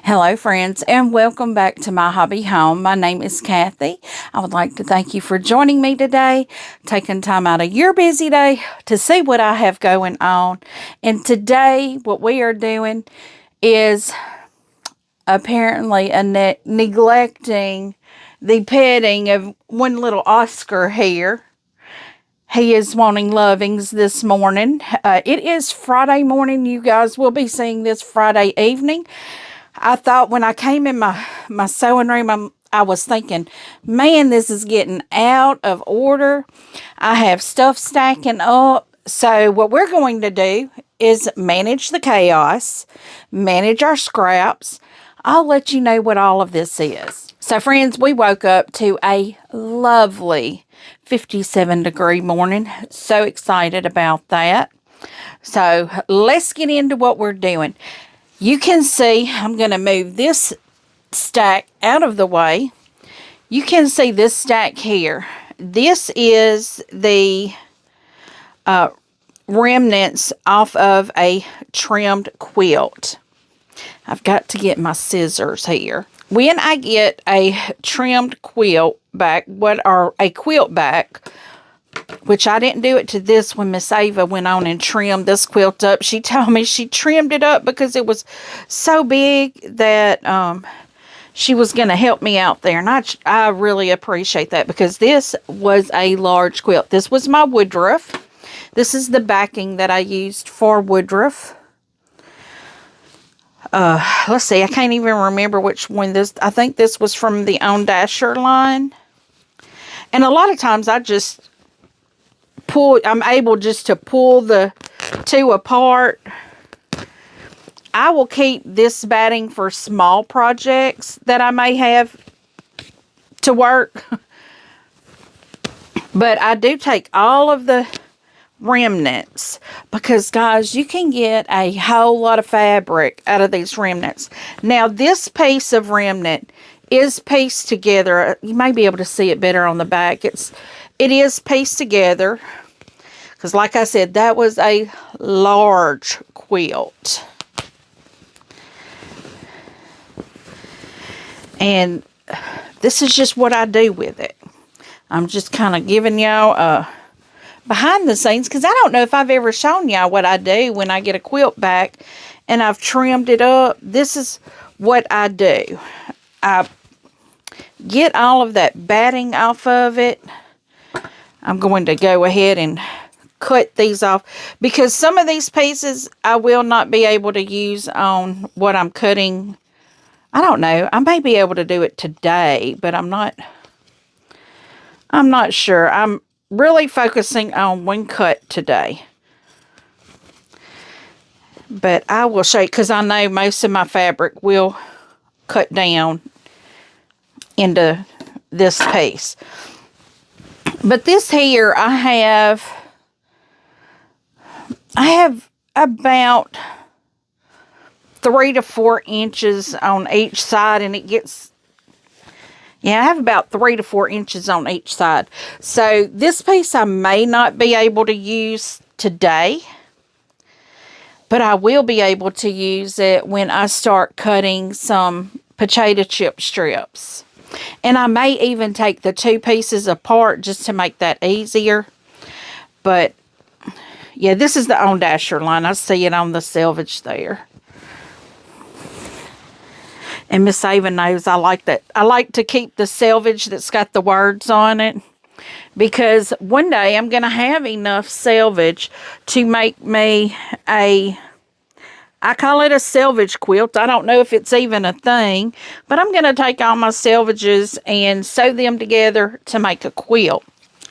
Hello, friends, and welcome back to My Hobby Home. My name is Kathy. I would like to thank you for joining me today, taking time out of your busy day to see what I have going on. And today, what we are doing is apparently neglecting the petting of one little Oscar here. He is wanting lovings this morning. It is Friday morning. You guys will be seeing this Friday evening. I thought when I came in my sewing room, I was thinking, man, this is getting out of order. I have stuff stacking up. So what we're going to do is manage the chaos, manage our scraps. I'll let you know what all of this is. So friends, we woke up to a lovely 57-degree morning. So excited about that. So let's get into what we're doing. You can see, I'm going to move this stack out of the way. You can see this stack here. This is the remnants off of a trimmed quilt. I've got to get my scissors here. When I get a trimmed quilt back, a quilt back, which I didn't do it to this when Miss Ava went on and trimmed this quilt up. She told me she trimmed it up because it was so big that she was going to help me out there. And I really appreciate that because this was a large quilt. This was my woodruff. This is the backing that I used for woodruff. Let's see. I can't even remember which one this. I think this was from the On Dasher line. And a lot of times I'm able just to pull the two apart. I will keep this batting for small projects that I may have to work. But I do take all of the remnants because, guys, you can get a whole lot of fabric out of these remnants. Now, this piece of remnant is pieced together. You may be able to see it better on the back. It is pieced together because, like I said, that was a large quilt. And this is just what I do with it. I'm just kind of giving y'all behind the scenes because I don't know if I've ever shown y'all what I do when I get a quilt back and I've trimmed it up. This is what I do. I get all of that batting off of it. I'm going to go ahead and cut these off because some of these pieces I will not be able to use on what I'm cutting. I don't know. I may be able to do it today, but I'm not sure. I'm really focusing on one cut today. But I will show you because I know most of my fabric will cut down into this piece. But this here, I have about 3 to 4 inches on each side, and it gets, yeah, I have about 3 to 4 inches on each side. So this piece I may not be able to use today, but I will be able to use it when I start cutting some potato chip strips. And I may even take the two pieces apart just to make that easier. But, yeah, this is the On Dasher line. I see it on the selvage there. And Miss Ava knows I like that. I like to keep the selvage that's got the words on it. Because one day I'm going to have enough selvage to make me I call it a selvage quilt. I don't know if it's even a thing, but I'm going to take all my selvages and sew them together to make a quilt.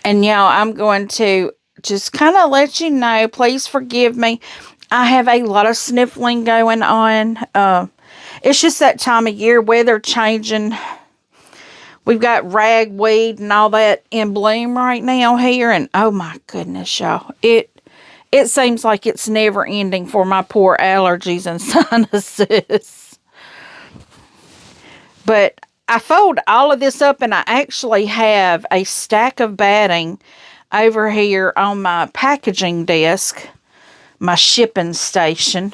And y'all, I'm going to just kind of let you know, please forgive me. I have a lot of sniffling going on. It's just that time of year, weather changing. We've got ragweed and all that in bloom right now here. And oh my goodness, y'all. It seems like it's never ending for my poor allergies and sinuses. But I fold all of this up and I actually have a stack of batting over here on my packaging desk, my shipping station.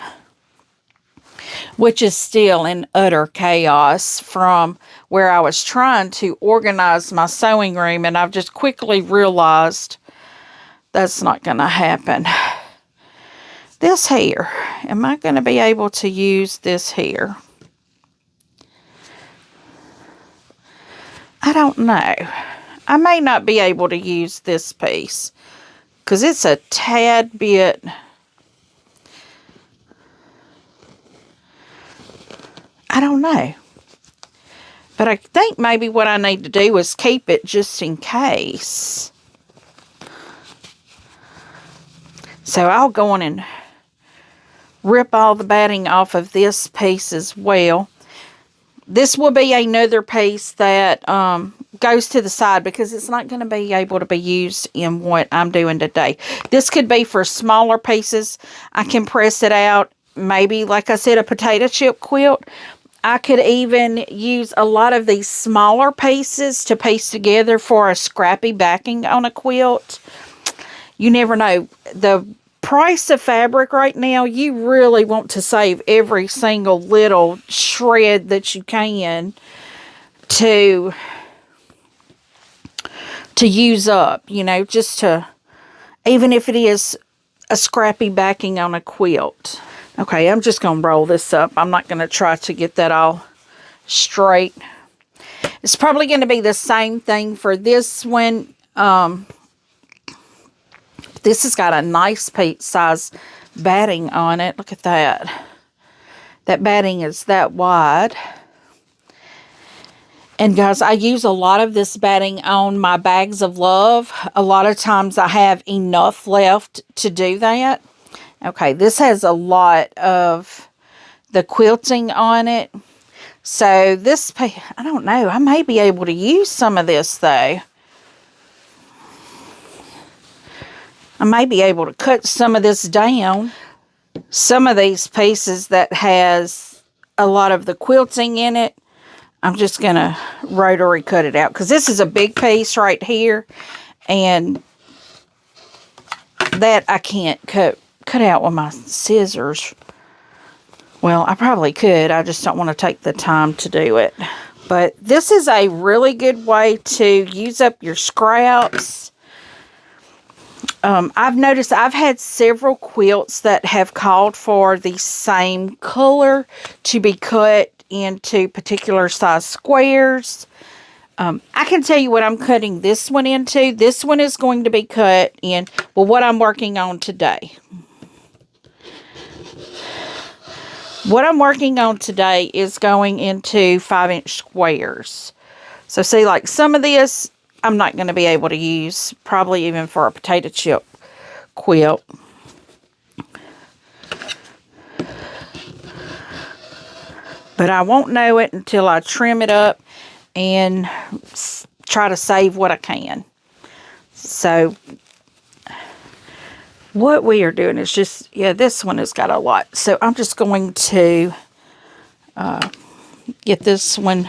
which is still in utter chaos from where I was trying to organize my sewing room, and I've just quickly realized that's not going to happen. This here, am I going to be able to use this here? I don't know. I may not be able to use this piece because it's a tad bit... I don't know. But I think maybe what I need to do is keep it just in case. So I'll go on and rip all the batting off of this piece as well. This will be another piece that goes to the side because it's not going to be able to be used in what I'm doing today. This could be for smaller pieces. I can press it out. Maybe, like I said, a potato chip quilt. I could even use a lot of these smaller pieces to piece together for a scrappy backing on a quilt. You never know. The price of fabric right now, you really want to save every single little shred that you can to use up, you know, just to, even if it is a scrappy backing on a quilt. Okay, I'm just going to roll this up. I'm not going to try to get that all straight. It's probably going to be the same thing for this one. This has got a nice size batting on it. Look at that. That batting is that wide. And guys, I use a lot of this batting on my bags of love. A lot of times I have enough left to do that. Okay, this has a lot of the quilting on it. So this, I don't know, I may be able to use some of this though. I may be able to cut some of this down. Some of these pieces that has a lot of the quilting in it, I'm just going to rotary cut it out. Because this is a big piece right here. And that I can't cut out with my scissors. Well, I probably could. I just don't want to take the time to do it. But this is a really good way to use up your scraps. I've noticed I've had several quilts that have called for the same color to be cut into particular size squares. I can tell you what I'm cutting this one into. This one is going to be cut in, well, what I'm working on today. What I'm working on today is going into 5-inch squares. So see, like some of this, I'm not going to be able to use, probably even for a potato chip quilt. But I won't know it until I trim it up and try to save what I can. So what we are doing is just, yeah, this one has got a lot. So I'm just going to get this one.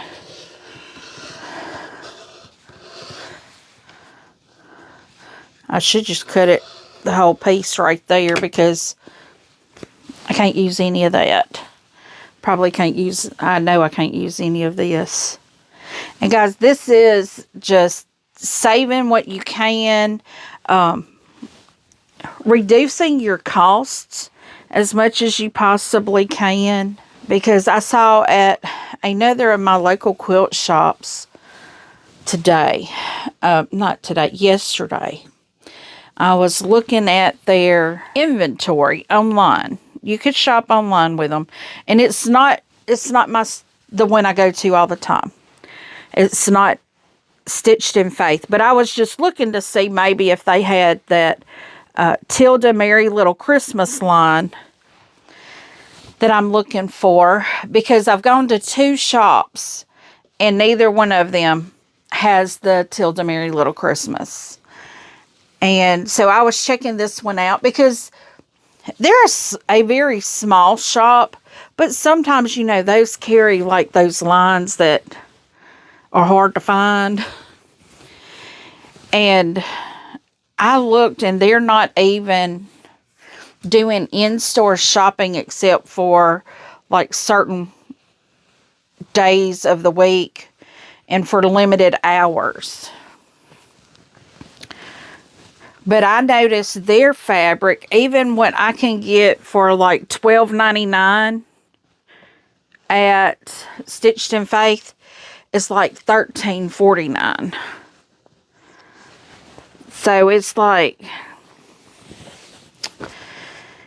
I should just cut it, the whole piece right there, because I can't use any of that. Probably can't use, I know I can't use any of this. And guys, this is just saving what you can, reducing your costs as much as you possibly can. Because I saw at another of my local quilt shops today, yesterday, I was looking at their inventory online. You could shop online with them. And it's not the one I go to all the time. It's not Stitched in Faith. But I was just looking to see maybe if they had that Tilda Merry Little Christmas line that I'm looking for. Because I've gone to 2 shops and neither one of them has the Tilda Merry Little Christmas. And so I was checking this one out because they're a very small shop, but sometimes, you know, those carry like those lines that are hard to find. And I looked and they're not even doing in-store shopping except for like certain days of the week and for limited hours. But I noticed their fabric, even what I can get for like $12.99 at Stitched in Faith, is like $13.49. So it's like,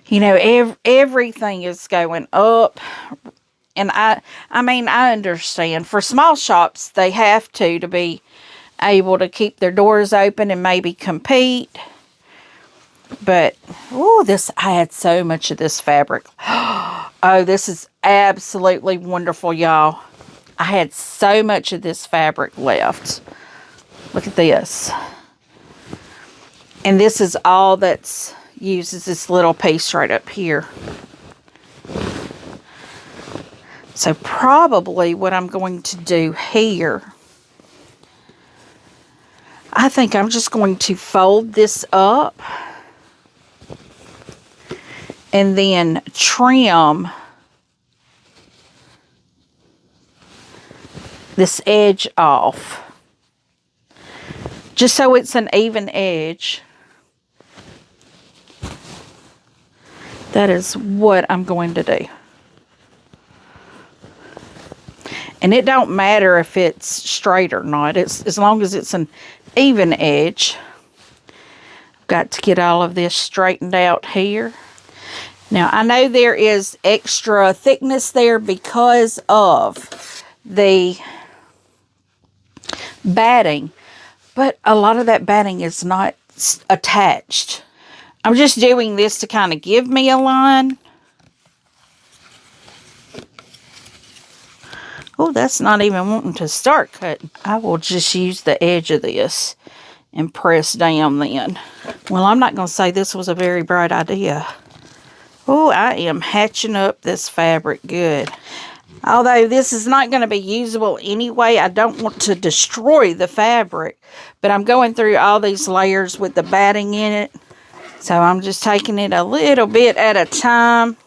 you know, everything is going up. And I mean, I understand. For small shops, they have to be able to keep their doors open and maybe compete. But, oh, I had so much of this fabric. Oh, this is absolutely wonderful, y'all. I had so much of this fabric left. Look at this. And this is all that's used, is this little piece right up here. So probably what I'm going to do here, I think I'm just going to fold this up and then trim this edge off, just so it's an even edge. That is what I'm going to do. And it don't matter if it's straight or not. It's as long as it's an even edge. I've got to get all of this straightened out here. Now, I know there is extra thickness there because of the batting, but a lot of that batting is not attached. I'm just doing this to kind of give me a line. Oh, that's not even wanting to start cutting. I will just use the edge of this and press down then. Well, I'm not going to say this was a very bright idea. Oh, I am hatching up this fabric good. Although this is not going to be usable anyway, I don't want to destroy the fabric. But I'm going through all these layers with the batting in it. So I'm just taking it a little bit at a time.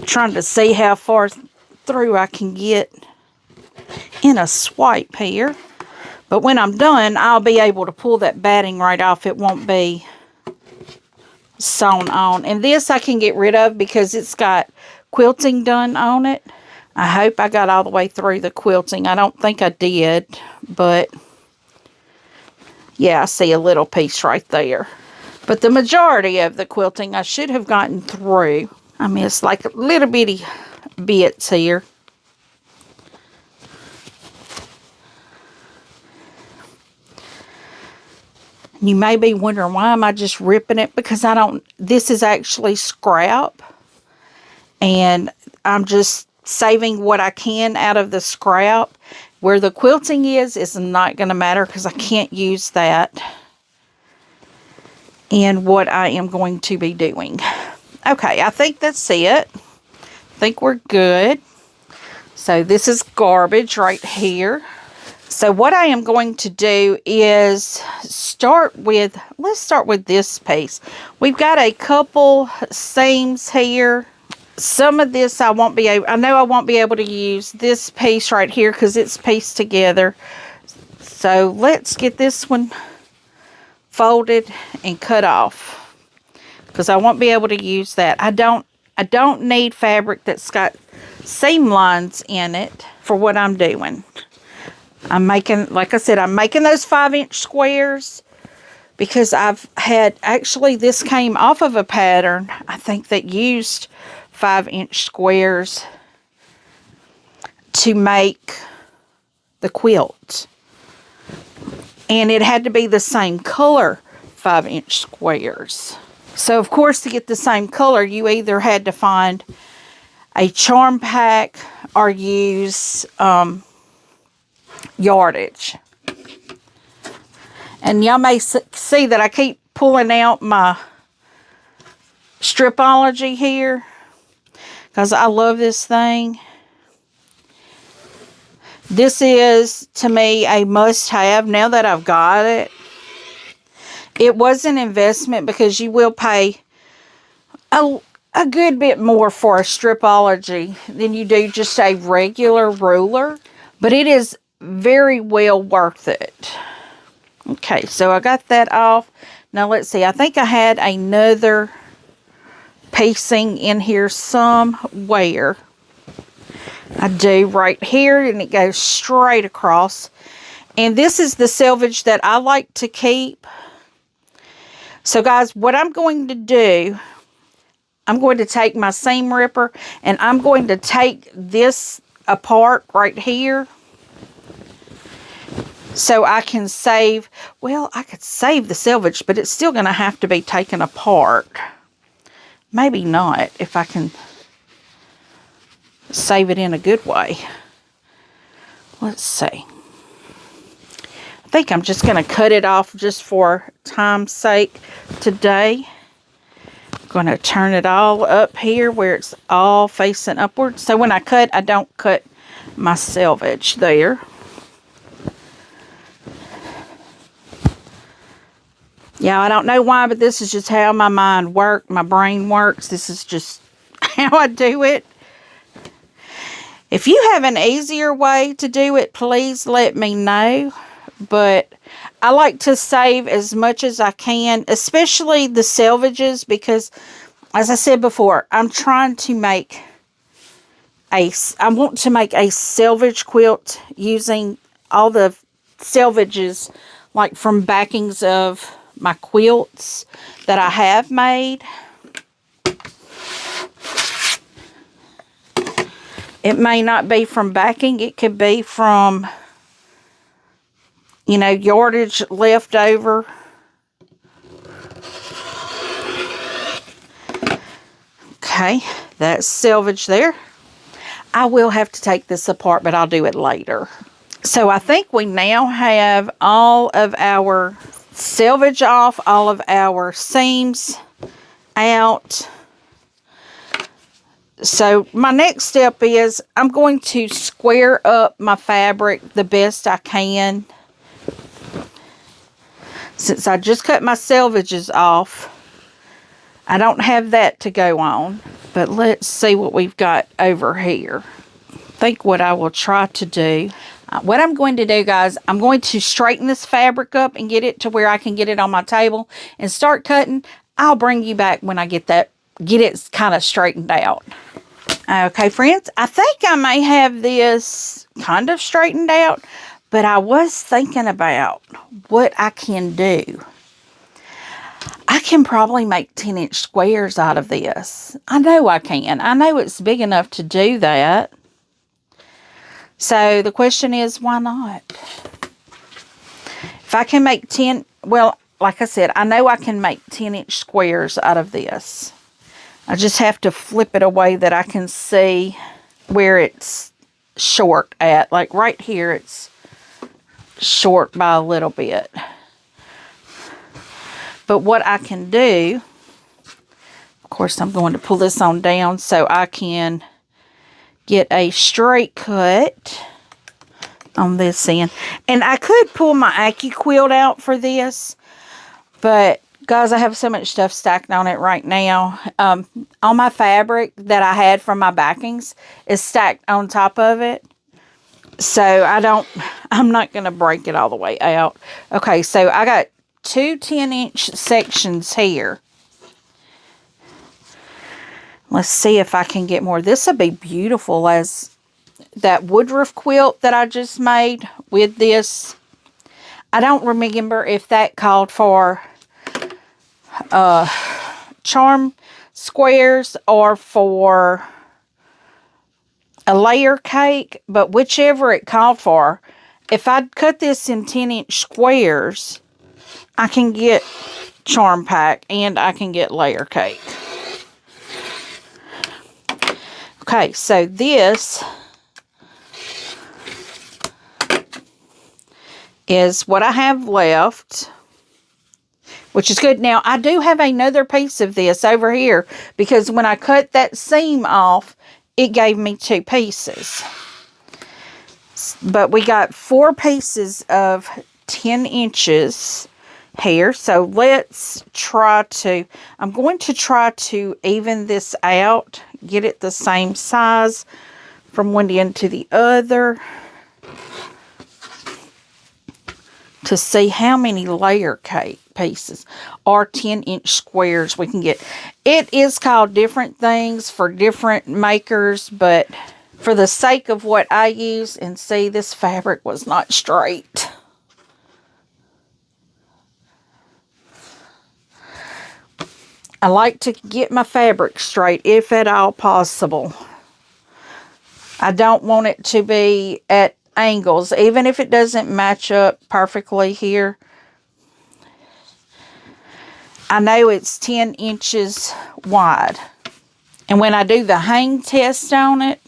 Trying to see how far through I can get in a swipe here. But when I'm done, I'll be able to pull that batting right off. It won't be sewn on. And this I can get rid of because it's got quilting done on it. I hope I got all the way through the quilting. I don't think I did, but yeah, I see a little piece right there. But the majority of the quilting I should have gotten through. I missed like little bitty bits here. You may be wondering, why am I just ripping it? Because this is actually scrap. And I'm just saving what I can out of the scrap. Where the quilting is not going to matter because I can't use that in what I am going to be doing. Okay, I think that's it. I think we're good. So this is garbage right here. So what I am going to do is let's start with this piece. We've got a couple seams here. Some of this I know I won't be able to use this piece right here because it's pieced together. So let's get this one folded and cut off because I won't be able to use that. I don't need fabric that's got seam lines in it for what I'm doing. I'm making, like I said, I'm making those 5-inch squares because actually this came off of a pattern, I think, that used 5-inch squares to make the quilt. And it had to be the same color 5-inch squares. So, of course, to get the same color, you either had to find a charm pack or use yardage. And y'all may see that I keep pulling out my Stripology here because I love this thing. This is, to me, a must-have now that I've got it. It was an investment because you will pay a good bit more for a stripology than you do just a regular ruler, but it is very well worth it. Okay, so I got that off. Now let's see, I think I had another piecing in here somewhere. I do right here, and it goes straight across. And this is the selvage that I like to keep. So guys, what I'm going to do, I'm going to take my seam ripper and I'm going to take this apart right here so I can save, well, I could save the selvage, but it's still going to have to be taken apart. Maybe not, if I can save it in a good way. Let's see. I think I'm just going to cut it off just for time's sake today. I'm going to turn it all up here where it's all facing upward. So when I cut, I don't cut my selvage there. Yeah, I don't know why, but this is just how my mind works, my brain works. This is just how I do it. If you have an easier way to do it, please let me know. But I like to save as much as I can, especially the selvages, because, as I said before, I'm trying to make I want to make a selvage quilt using all the selvages, like from backings of my quilts that I have made. It may not be from backing. It could be from, you know, yardage left over. Okay, that's selvage there. I will have to take this apart, but I'll do it later. So I think we now have all of our selvage off, all of our seams out. So my next step is I'm going to square up my fabric the best I can. Since I just cut my selvages off, I don't have that to go on. But let's see what we've got over here. I think what I will try to do, what I'm going to do, guys, I'm going to straighten this fabric up and get it to where I can get it on my table and start cutting. I'll bring you back when I get it kind of straightened out. Okay, friends, I think I may have this kind of straightened out, but I was thinking about what I can do. I can probably make 10-inch squares out of this. I know I can. I know it's big enough to do that. So the question is, why not? If I can make 10, well, like I said, I know I can make 10-inch squares out of this. I just have to flip it away that I can see where it's short at. Like right here, it's short by a little bit. But what I can do, of course, I'm going to pull this on down so I can get a straight cut on this end. And I could pull my AccuQuilt out for this, but guys, I have so much stuff stacked on it right now. All my fabric that I had from my backings is stacked on top of it. So I'm not going to break it all the way out. Okay, so I got two 10-inch sections here. Let's see if I can get more. This would be beautiful as that woodruff quilt that I just made with this. I don't remember if that called for charm squares or for a layer cake, but whichever it called for, if I cut this in 10-inch squares, I can get charm pack and I can get layer cake. Okay, so this is what I have left, which is good. Now, I do have another piece of this over here because when I cut that seam off, it gave me 2 pieces. But we got 4 pieces of 10 inches here. So let's try to, I'm going to try to even this out, get it the same size from one end to the other, to see how many layer cake pieces or 10-inch squares we can get. It is called different things for different makers, but for the sake of what I use, and see, this fabric was not straight. I like to get my fabric straight if at all possible. I don't want it to be at angles, even if it doesn't match up perfectly here. I know it's 10 inches wide. And when I do the hang test on it,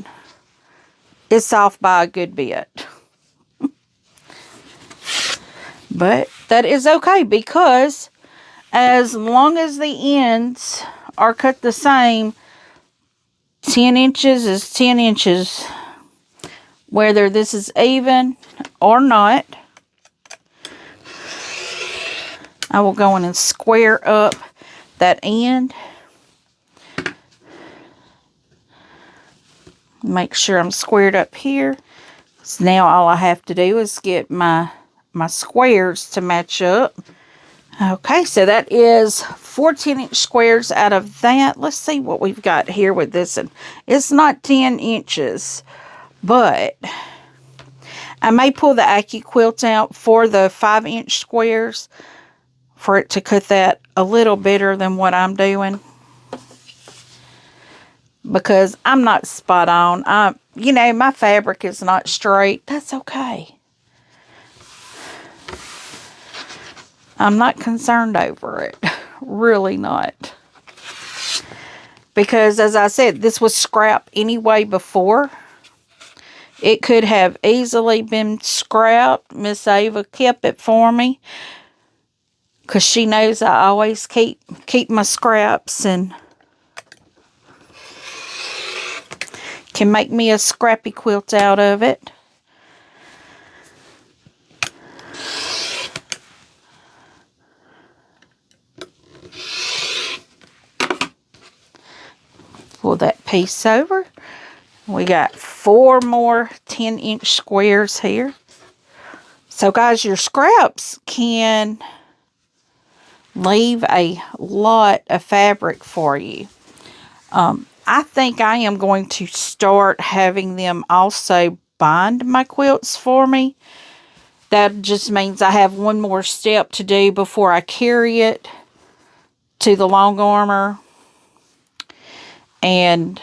it's off by a good bit. But that is okay, because as long as the ends are cut the same, 10 inches is 10 inches. Whether this is even or not, I will go in and square up that end. Make sure I'm squared up here. So now all I have to do is get my squares to match up. Okay, so that is 4 10-inch squares out of that. Let's see what we've got here with this. And it's not 10 inches, but I may pull the AccuQuilt out for the 5-inch squares for it to cut that a little better than what I'm doing, because I'm not spot on. You know, my fabric is not straight. That's okay. I'm not concerned over it. Really not. Because, as I said, this was scrap anyway before. It could have easily been scrapped. Miss Ava kept it for me, because she knows I always keep my scraps, and can make me a scrappy quilt out of it. Pull that piece over. We got 4 more 10-inch squares here. So guys, your scraps can leave a lot of fabric for you. I think I am going to start having them also bind my quilts for me. That just means I have one more step to do before I carry it to the long armor. And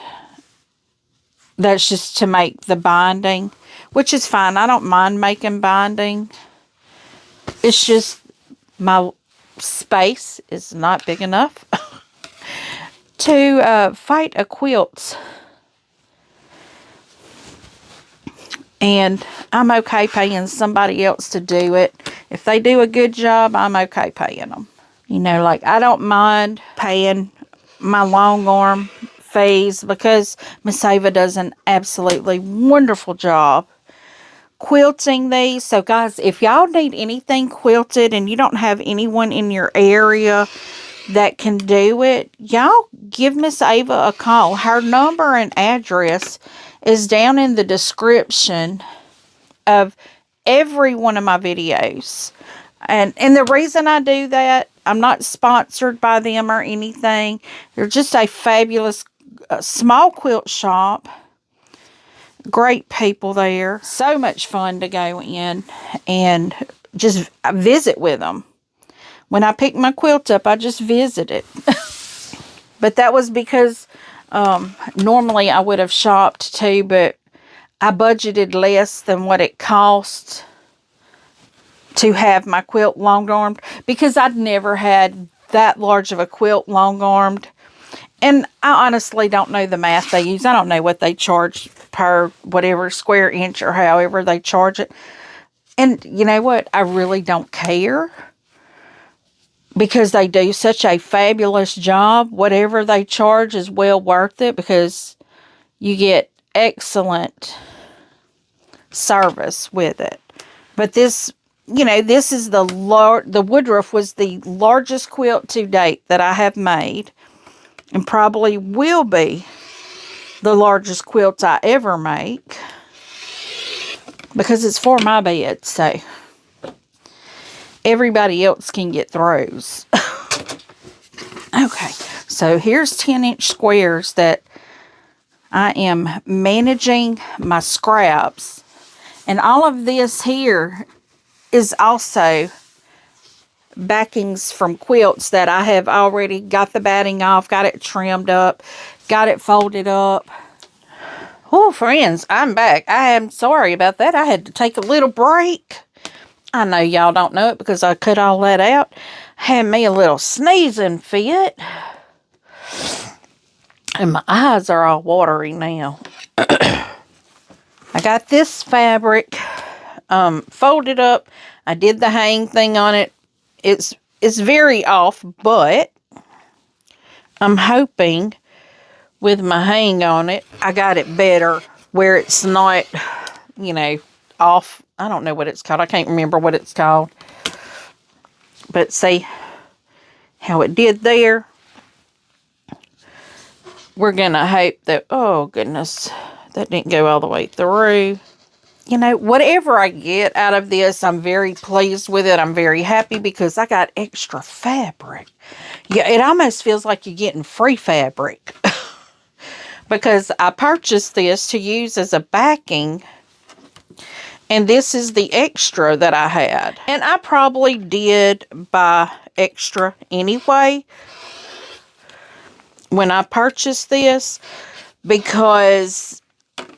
that's just to make the binding, which is fine. I don't mind making binding. It's just my space is not big enough to fight a quilt. And I'm okay paying somebody else to do it. If they do a good job, I'm okay paying them. You know, like, I don't mind paying my long arm fees, because Miss Ava does an absolutely wonderful job quilting these. So guys, if y'all need anything quilted and you don't have anyone in your area that can do it, y'all give Miss Ava a call. Her number and address is down in the description of every one of my videos. And the reason I do that, I'm not sponsored by them or anything. They're just a fabulous small quilt shop. Great people there. So much fun to go in and just visit with them. When I pick my quilt up, I just visit it. But that was because normally I would have shopped too, but I budgeted less than what it cost to have my quilt long-armed, because I'd never had that large of a quilt long-armed. And I honestly don't know the math they use. I don't know what they charge per whatever square inch or however they charge it. And you know what? I really don't care, because they do such a fabulous job. Whatever they charge is well worth it, because you get excellent service with it. But this you know, this is the Woodruff was the largest quilt to date that I have made, and probably will be the largest quilt I ever make, because it's for my bed, so everybody else can get throws. Okay, so here's 10-inch squares that I am managing my scraps, and all of this here is also backings from quilts that I have already got the batting off, got it trimmed up, got it folded up. Oh, friends, I'm back. I am sorry about that. I had to take a little break. I know y'all don't know it because I cut all that out. Had me a little sneezing fit. And my eyes are all watery now. I got this fabric folded up. I did the hang thing on it. It's very off, but I'm hoping with my hang on it, I got it better where it's not, you know, off. I don't know what it's called. I can't remember what it's called. But see how it did there. We're going to hope that, oh goodness, that didn't go all the way through. You know, whatever I get out of this, I'm very pleased with it. I'm very happy because I got extra fabric. Yeah, it almost feels like you're getting free fabric. Because I purchased this to use as a backing. And this is the extra that I had. And I probably did buy extra anyway when I purchased this, because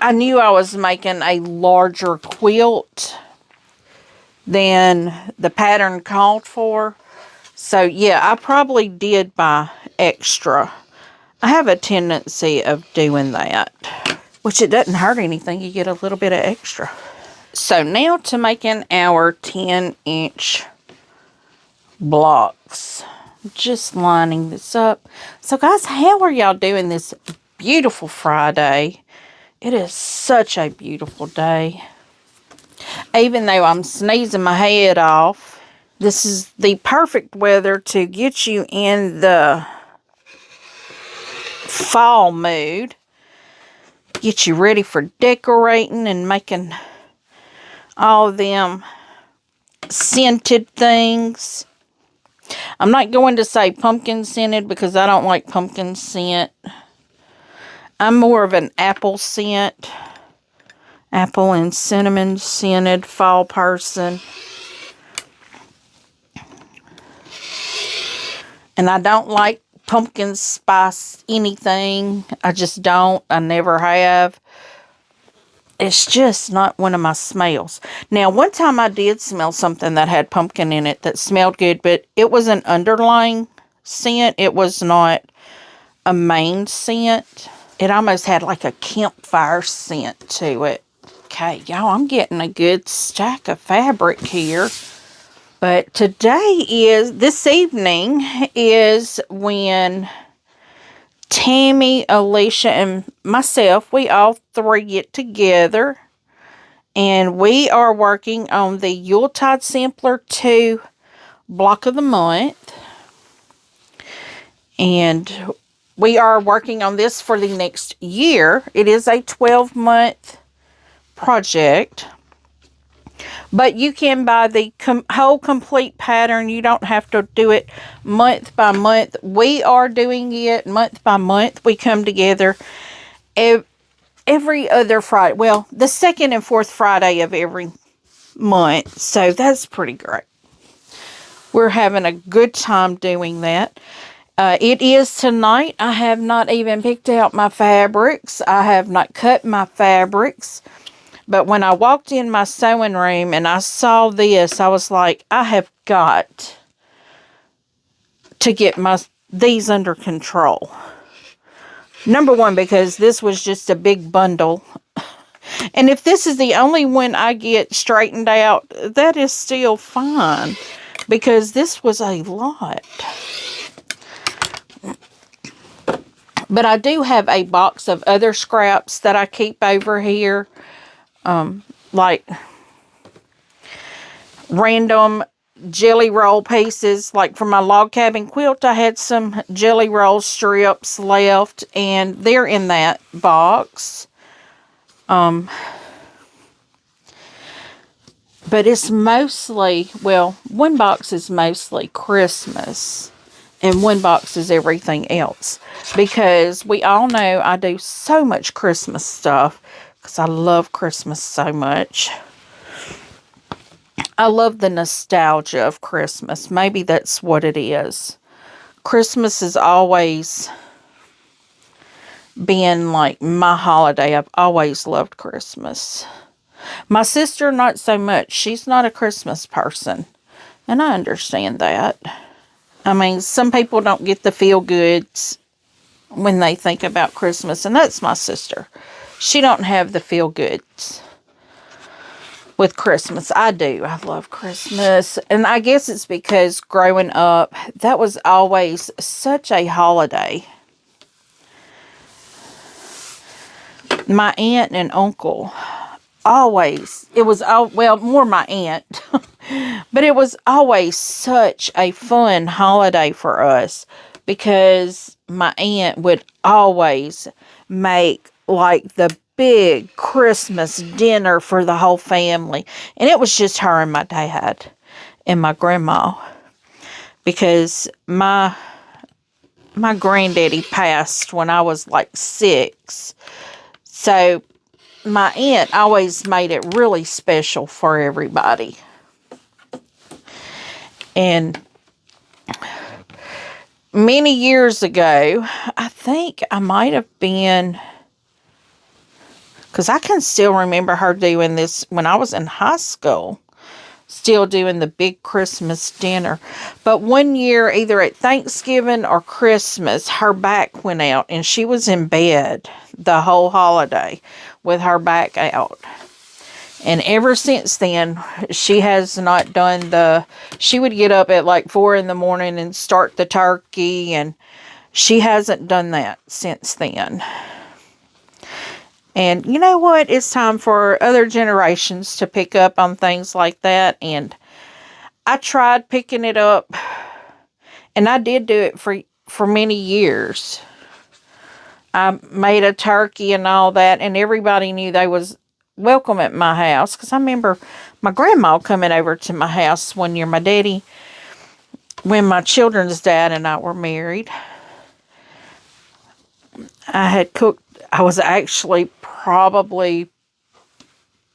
I knew I was making a larger quilt than the pattern called for. So yeah, I probably did buy extra. I have a tendency of doing that, which it doesn't hurt anything. You get a little bit of extra. So now to making our 10-inch blocks. Just lining this up. So guys, how are y'all doing this beautiful Friday? It is such a beautiful day. Even though I'm sneezing my head off, this is the perfect weather to get you in the fall mood. Get you ready for decorating and making all them scented things. I'm not going to say pumpkin scented because I don't like pumpkin scent. I'm more of an apple scent. Apple and cinnamon scented fall person. And I don't like pumpkin spice anything. I just don't. I never have. It's just not one of my smells. Now, one time I did smell something that had pumpkin in it that smelled good, but it was an underlying scent. It was not a main scent. It almost had like a campfire scent to it. Okay, y'all, I'm getting a good stack of fabric here. But this evening is when Tammy, Alicia, and myself, we all three get together, and we are working on the Yuletide Sampler 2 block of the month. And we are working on this for the next year. It is a 12-month project. But you can buy the whole complete pattern. You don't have to do it month by month. We are doing it month by month. We come together every other Friday. Well, the second and fourth Friday of every month. So that's pretty great. We're having a good time doing that. It is tonight. I have not even picked out my fabrics. I have not cut my fabrics. But when I walked in my sewing room and I saw this, I was like, I have got to get these under control. Number one, because this was just a big bundle. And if this is the only one I get straightened out, that is still fine. Because this was a lot. But I do have a box of other scraps that I keep over here. Like random jelly roll pieces. Like for my log cabin quilt, I had some jelly roll strips left, and they're in that box. But it's mostly, well, one box is mostly Christmas, and one box is everything else. Because we all know I do so much Christmas stuff, because I love Christmas so much. I love the nostalgia of Christmas. Maybe that's what it is. Christmas has always been like my holiday. I've always loved Christmas. My sister, not so much. She's not a Christmas person. And I understand that. I mean, some people don't get the feel-goods when they think about Christmas. And that's my sister. She don't have the feel-goods with Christmas. I do. I love Christmas. And I guess it's because growing up, that was always such a holiday. My aunt and uncle always, it was, well, more my aunt, but it was always such a fun holiday for us, because my aunt would always make like the big Christmas dinner for the whole family, and it was just her and my dad and my grandma, because my granddaddy passed when I was like 6, so my aunt always made it really special for everybody. And many years ago, I think I might have been, because I can still remember her doing this when I was in high school, still doing the big Christmas dinner. But one year, either at Thanksgiving or Christmas, her back went out, and she was in bed the whole holiday with her back out. And ever since then, she has not done she would get up at like 4 in the morning and start the turkey, and she hasn't done that since then. And you know what? It's time for other generations to pick up on things like that. And I tried picking it up, and I did do it for many years. I made a turkey and all that, and everybody knew they was welcome at my house. Because I remember my grandma coming over to my house one year. My daddy, when my children's dad and I were married, I had cooked. I was actually probably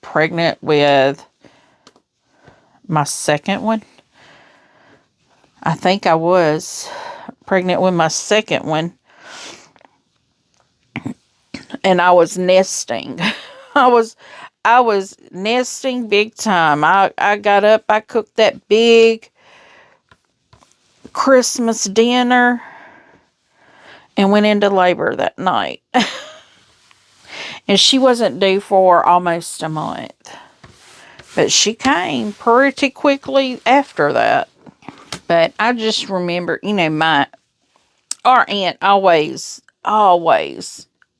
pregnant with my second one. I think I was pregnant with my second one. And I was nesting. I was nesting big time. I got up, I cooked that big Christmas dinner, and went into labor that night. And she wasn't due for almost a month. But she came pretty quickly after that. But I just remember, you know, our aunt always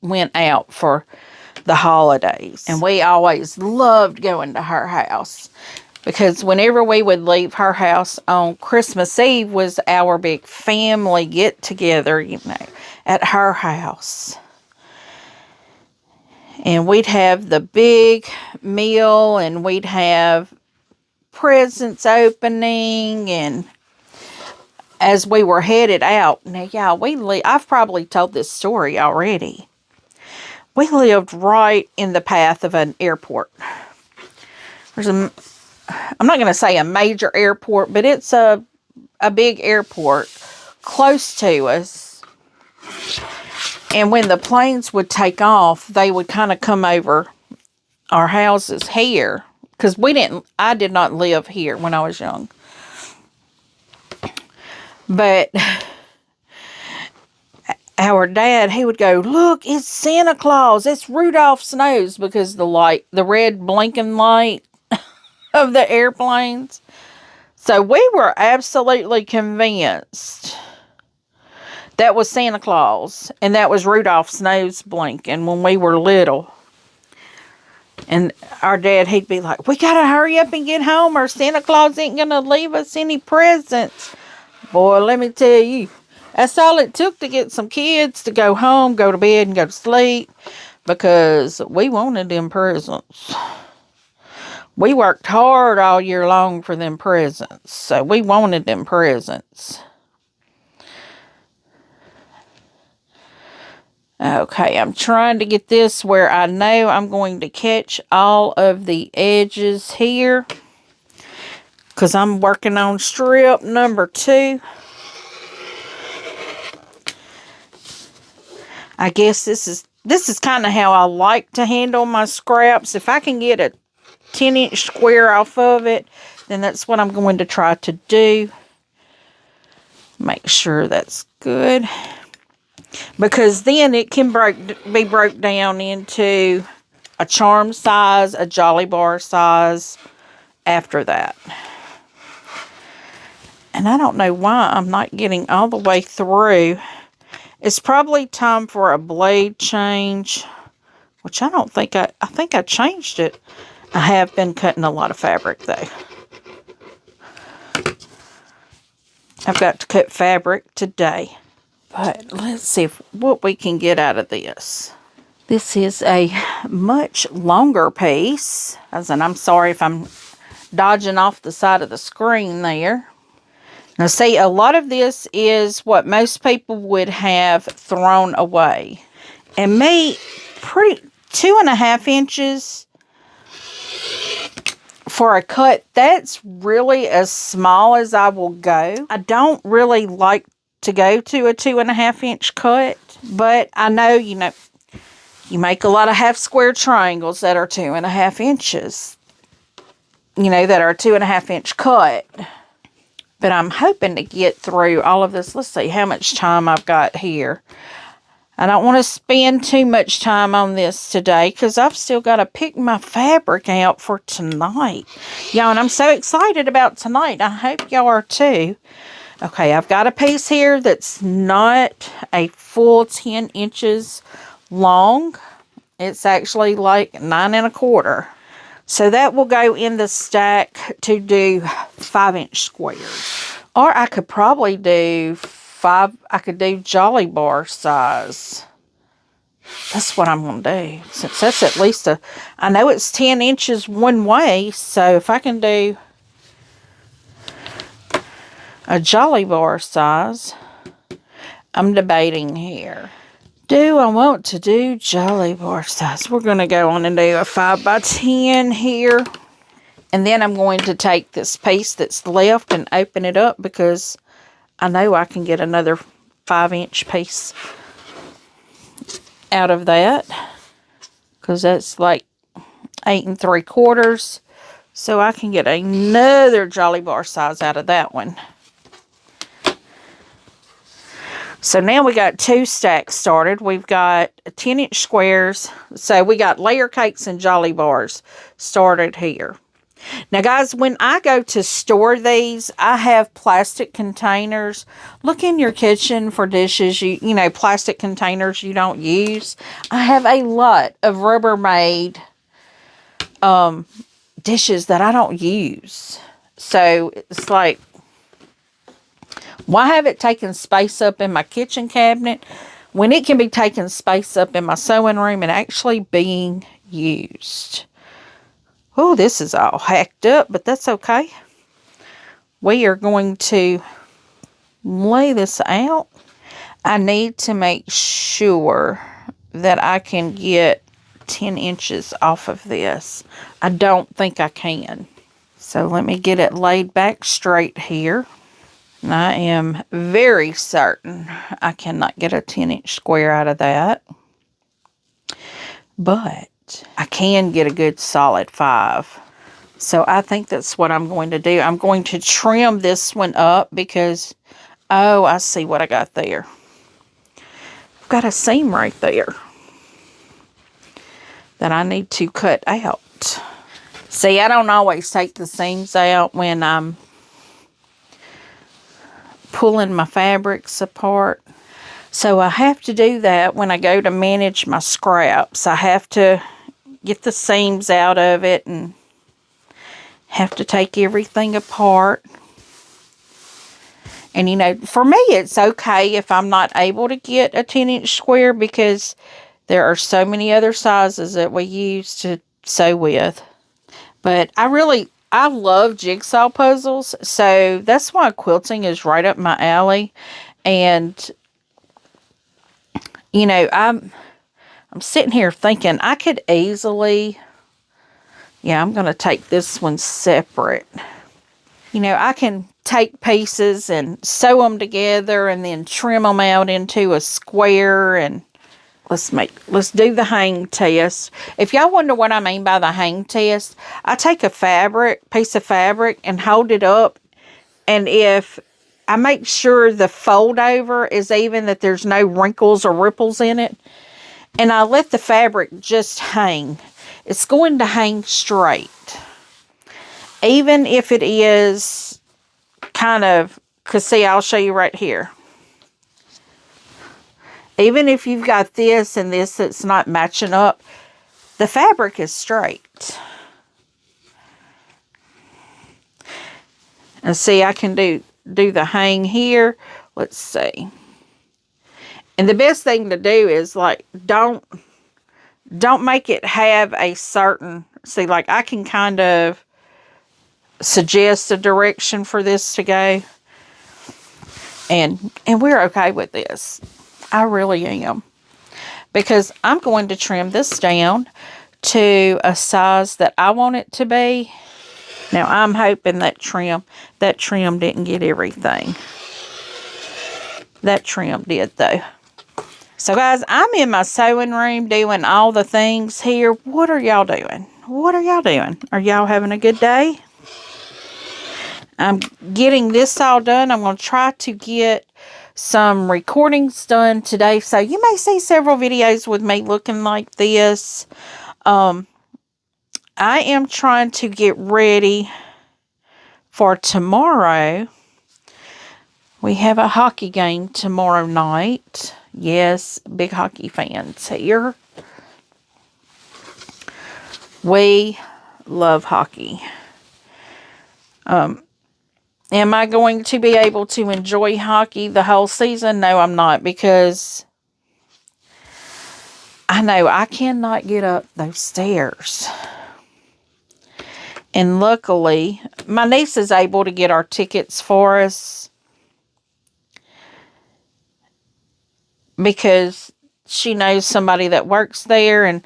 went out for the holidays. And we always loved going to her house. Because whenever we would leave her house on Christmas Eve was our big family get-together, you know, at her house. And we'd have the big meal, and we'd have presents opening, and as we were headed out, now, y'all, I've probably told this story already. We lived right in the path of an airport. I'm not going to say a major airport, but it's a big airport close to us. And when the planes would take off, they would kind of come over our houses here. Because I did not live here when I was young. But our dad, he would go, "Look, it's Santa Claus. It's Rudolph's nose," because the red blinking light of the airplanes. So we were absolutely convinced that was Santa Claus, and that was Rudolph's nose blinking when we were little. And our dad, he'd be like, we got to hurry up and get home or Santa Claus ain't going to leave us any presents. Boy, let me tell you, that's all it took to get some kids to go home, go to bed, and go to sleep, because we wanted them presents. We worked hard all year long for them presents, so we wanted them presents. Okay, I'm trying to get this where I know I'm going to catch all of the edges here, because I'm working on strip number 2. I guess this is kind of how I like to handle my scraps. If I can get a 10-inch square off of it, then that's what I'm going to try to do. Make sure that's good, because then it can be broke down into a charm size, a Jolly Bar size after that. And I don't know why I'm not getting all the way through. It's probably time for a blade change, which I don't think I think I changed it. I have been cutting a lot of fabric though. I've got to cut fabric today. But let's see what we can get out of this. This is a much longer piece. As in, I'm sorry if I'm dodging off the side of the screen there. Now see, a lot of this is what most people would have thrown away. And me, 2.5 inches for a cut, that's really as small as I will go. I don't really like to go to a 2.5 inch cut, but I know, you make a lot of half square triangles that are 2.5 inches, that are a 2.5 inch cut. But I'm hoping to get through all of this. Let's see how much time I've got here. I don't want to spend too much time on this today, because I've still got to pick my fabric out for tonight. Y'all, and I'm so excited about tonight. I hope y'all are too. Okay, I've got a piece here that's not a full 10 inches long. It's actually like 9.25. So that will go in the stack to do 5-inch squares. Or I could probably do Jolly Bar size. That's what I'm going to do. Since that's at least I know it's 10 inches one way. So if I can do a Jolly Bar size, I'm debating here. Do I want to do Jolly Bar size? We're going to go on and do a 5x10 here. And then I'm going to take this piece that's left and open it up, because I know I can get another 5-inch piece out of that, because that's like 8 3/4. So I can get another Jolly Bar size out of that one. So now we got 2 stacks started. We've got 10-inch squares. So we got layer cakes and Jolly Bars started here. Now, guys, when I go to store these, I have plastic containers. Look in your kitchen for dishes, plastic containers you don't use. I have a lot of Rubbermaid dishes that I don't use. So it's like, why have it taken space up in my kitchen cabinet when it can be taking space up in my sewing room and actually being used? Oh, this is all hacked up, but that's okay. We are going to lay this out. I need to make sure that I can get 10 inches off of this. I don't think I can. So let me get it laid back straight here. And I am very certain I cannot get a 10-inch square out of that. But I can get a good solid 5. So I think that's what I'm going to do. I'm going to trim this one up because, oh, I see what I got there. I've got a seam right there that I need to cut out. See, I don't always take the seams out when I'm pulling my fabrics apart. So I have to do that when I go to manage my scraps. I have to get the seams out of it and have to take everything apart. And, you know, for me, it's okay if I'm not able to get a 10-inch square because there are so many other sizes that we use to sew with. But I love jigsaw puzzles, so that's why quilting is right up my alley. And, you know, I'm sitting here thinking I could easily, yeah, I'm going to take this one separate. You know, I can take pieces and sew them together and then trim them out into a square. And let's do the hang test. If y'all wonder what I mean by the hang test, I take a piece of fabric and hold it up. And if I make sure the fold over is even, that there's no wrinkles or ripples in it, and I let the fabric just hang, it's going to hang straight. Even if it is kind of, because see, I'll show you right here. Even if you've got this and this that's not matching up, the fabric is straight. And see, I can do the hang here. Let's see. And the best thing to do is, like, don't make it have a certain, see, like, I can kind of suggest a direction for this to go. And we're okay with this. I really am. Because I'm going to trim this down to a size that I want it to be. Now, I'm hoping that trim didn't get everything. That trim did, though. So, guys, I'm in my sewing room doing all the things here. What are y'all doing? What are y'all doing? Are y'all having a good day? I'm getting this all done. I'm going to try to get some recordings done today. So, you may see several videos with me looking like this. I am trying to get ready for tomorrow. We have a hockey game tomorrow night. Yes, big hockey fans here. We love hockey. Am I going to be able to enjoy hockey the whole season? No, I'm not, because I know I cannot get up those stairs. And luckily, my niece is able to get our tickets for us because she knows somebody that works there, and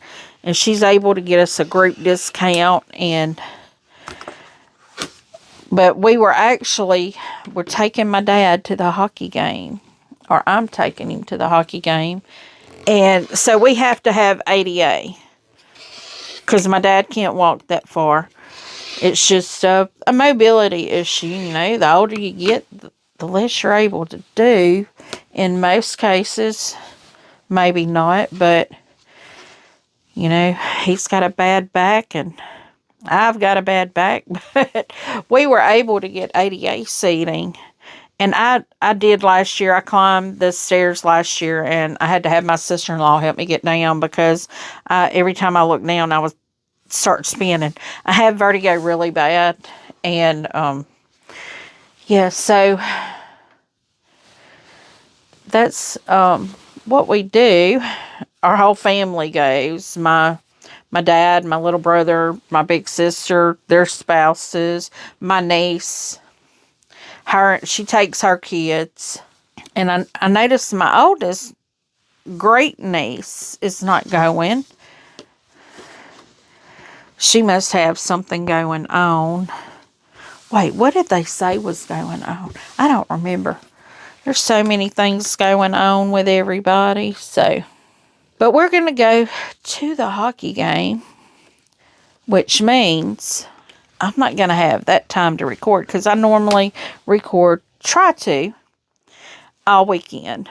she's able to get us a group discount. But we're taking my dad to the hockey game, or I'm taking him to the hockey game. And so we have to have ADA because my dad can't walk that far. It's just a mobility issue. You know, the older you get, the less you're able to do. In most cases, maybe not, but, you know, he's got a bad back and I've got a bad back, but we were able to get ADA seating. And I did last year. I climbed the stairs last year, and I had to have my sister-in-law help me get down because every time I looked down, I would start spinning. I have vertigo really bad. And, yeah, so that's what we do. Our whole family goes. My dad, my little brother, my big sister, their spouses, my niece. She takes her kids. And I noticed my oldest great niece is not going. She must have something going on. Wait, what did they say was going on? I don't remember. There's so many things going on with everybody. But we're going to go to the hockey game, which means I'm not going to have that time to record because I normally try to, all weekend.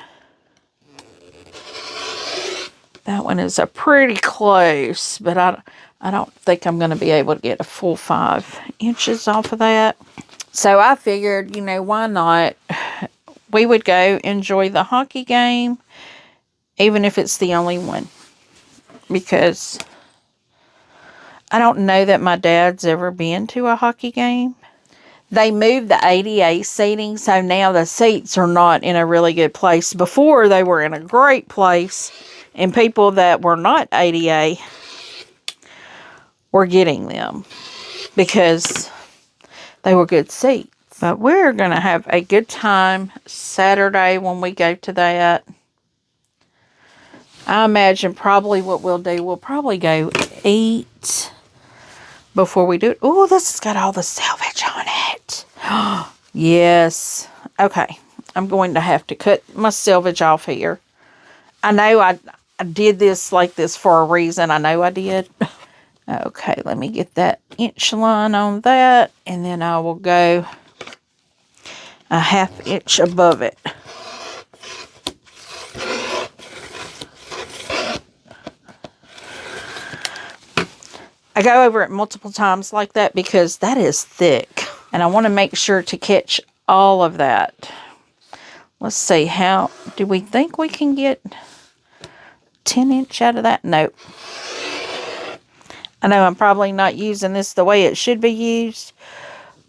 That one is a pretty close, but I don't think I'm going to be able to get a full 5 inches off of that. So I figured, you know, why not? We would go enjoy the hockey game, even if it's the only one. Because I don't know that my dad's ever been to a hockey game. They moved the ADA seating, so now the seats are not in a really good place. Before, they were in a great place, and people that were not ADA were getting them because they were good seats. But we're going to have a good time Saturday when we go to that. I imagine probably what we'll do, we'll probably go eat before we do it. Oh, this has got all the salvage on it. Yes. Okay. I'm going to have to cut my salvage off here. I know I did this like this for a reason. I know I did. Okay, let me get that inch line on that, and then I will go a 1/2 inch above it. I go over it multiple times like that because that is thick, and I want to make sure to catch all of that. Let's see, how do we think we can get 10 inch out of that? Nope. I know I'm probably not using this the way it should be used,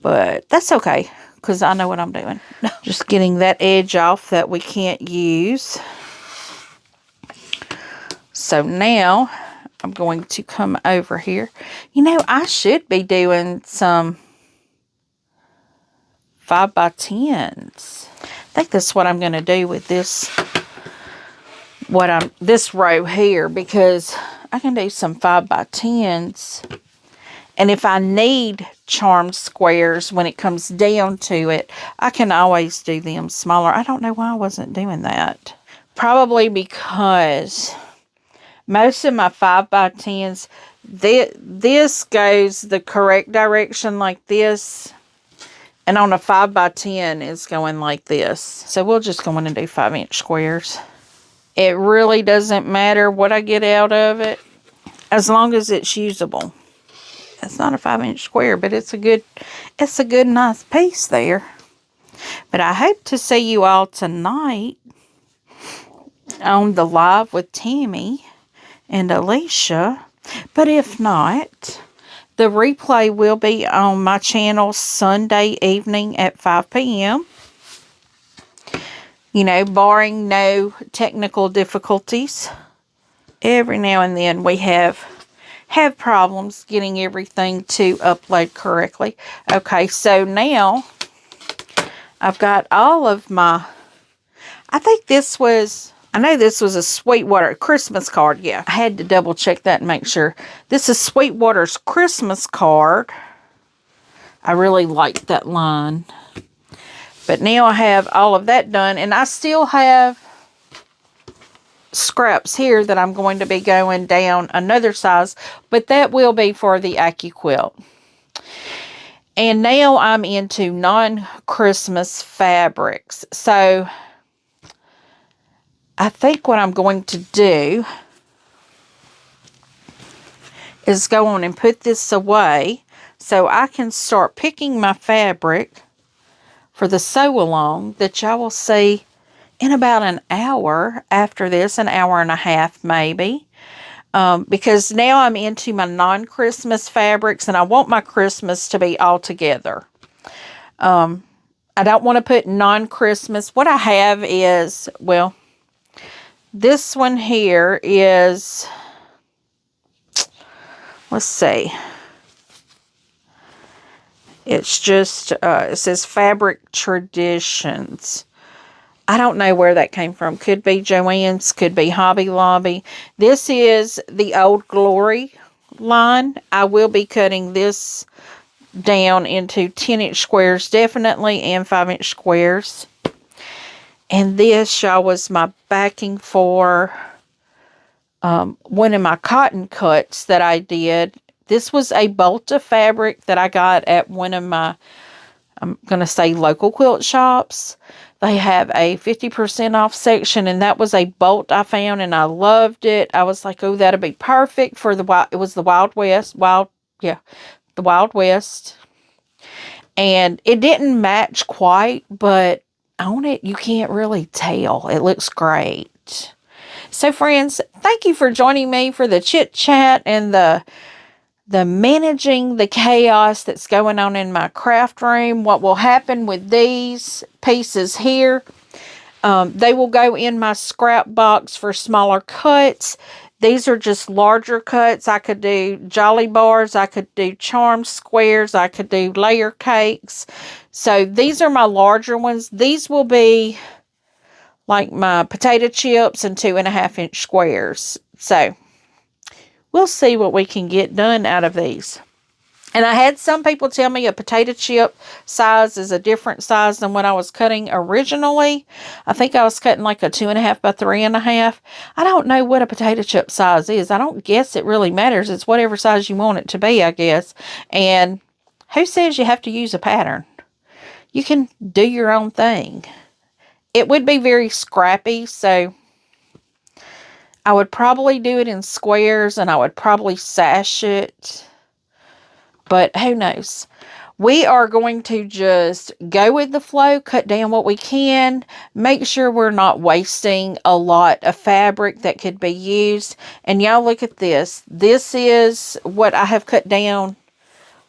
but that's okay because I know what I'm doing. Just getting that edge off that we can't use. So now I'm going to come over here. You know, I should be doing some 5x10s. I think that's what I'm going to do with this, this row here, because I can do some 5x10s. And if I need charm squares when it comes down to it, I can always do them smaller. I don't know why I wasn't doing that. Probably because most of my 5x10s, this goes the correct direction like this. And on a 5x10, it's going like this. So we'll just go in and do 5-inch squares. It really doesn't matter what I get out of it, as long as it's usable. It's not a 5-inch square, but it's a good nice piece there. But I hope to see you all tonight on the live with Tammy and Alicia. But if not, the replay will be on my channel Sunday evening at 5 p.m. You know, barring no technical difficulties. Every now and then we have problems getting everything to upload correctly. Okay, so now I've got all of my, I know this was a Sweetwater Christmas card. Yeah, I had to double check that and make sure. This is Sweetwater's Christmas card. I really liked that line. But now I have all of that done, and I still have scraps here that I'm going to be going down another size, but that will be for the quilt. And now I'm into non-Christmas fabrics. So I think what I'm going to do is go on and put this away so I can start picking my fabric for the sew along that y'all will see in about an hour after this, an hour and a half maybe. Because now I'm into my non-Christmas fabrics, and I want my Christmas to be all together. I don't want to put non-Christmas. What I have is, well, this one here is, let's see. It's just, it says Fabric Traditions. I don't know where that came from. Could be Joann's, could be Hobby Lobby. This is the Old Glory line. I will be cutting this down into 10-inch squares, definitely, and 5-inch squares. And this, y'all, was my backing for one of my cotton cuts that I did. This was a bolt of fabric that I got at one of my, I'm going to say, local quilt shops. They have a 50% off section, and that was a bolt I found, and I loved it. I was like, oh, that'd be perfect for the wild. It was the Wild West. The Wild West. And it didn't match quite, but on it, you can't really tell. It looks great. So, friends, thank you for joining me for the chit chat and the the managing the chaos that's going on in my craft room. What will happen with these pieces here, they will go in my scrap box for smaller cuts. These are just larger cuts. I could do jolly bars. I could do charm squares. I could do layer cakes. So these are my larger ones. These will be like my potato chips and 2.5-inch squares. So we'll see what we can get done out of these. And I had some people tell me a potato chip size is a different size than what I was cutting originally. I think I was cutting like a 2.5 by 3.5. I don't know what a potato chip size is. I don't guess it really matters. It's whatever size you want it to be, I guess. And who says you have to use a pattern? You can do your own thing. It would be very scrappy, so I would probably do it in squares and I would probably sash it. But who knows? We are going to just go with the flow, cut down what we can, make sure we're not wasting a lot of fabric that could be used. And y'all look at this. This is what I have cut down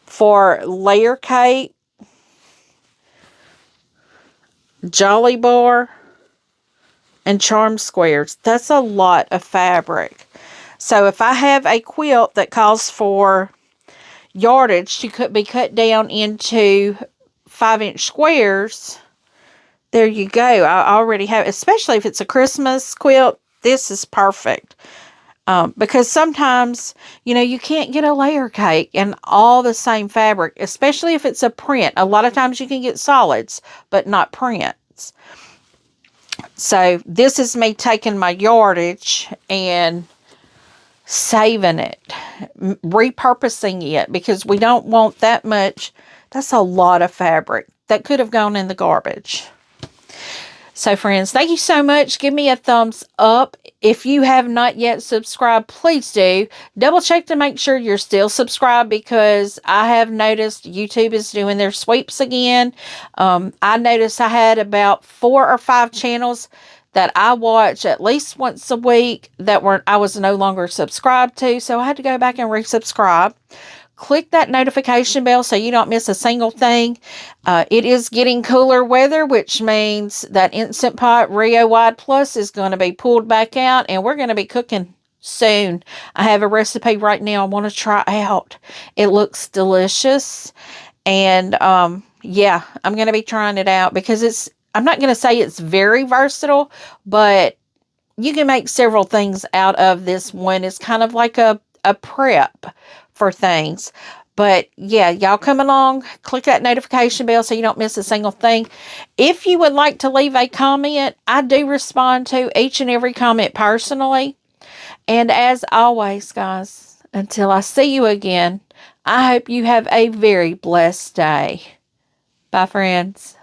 for layer cake, jolly bar, and charm squares. That's a lot of fabric. So if I have a quilt that calls for yardage to could be cut down into 5-inch squares, there you go. I already have, especially if it's a Christmas quilt, this is perfect. Because sometimes, you can't get a layer cake in all the same fabric, especially if it's a print. A lot of times you can get solids, but not prints. So this is me taking my yardage and saving it, repurposing it, because we don't want that much. That's a lot of fabric that could have gone in the garbage. So friends, thank you so much. Give me a thumbs up. If you have not yet subscribed, please do. Double check to make sure you're still subscribed, because I have noticed YouTube is doing their sweeps again. I noticed I had about 4 or 5 channels that I watch at least once a week that I was no longer subscribed to. So I had to go back and resubscribe. Click that notification bell so you don't miss a single thing. It is getting cooler weather, which means that Instant Pot Rio Wide Plus is going to be pulled back out, and we're going to be cooking soon. I have a recipe right now I want to try out. It looks delicious. And yeah, I'm going to be trying it out because I'm not going to say it's very versatile, but you can make several things out of this one. It's kind of like a prep for things. But yeah, y'all come along, click that notification bell so you don't miss a single thing. If you would like to leave a comment, I do respond to each and every comment personally. And as always, guys, until I see you again, I hope you have a very blessed day. Bye, friends.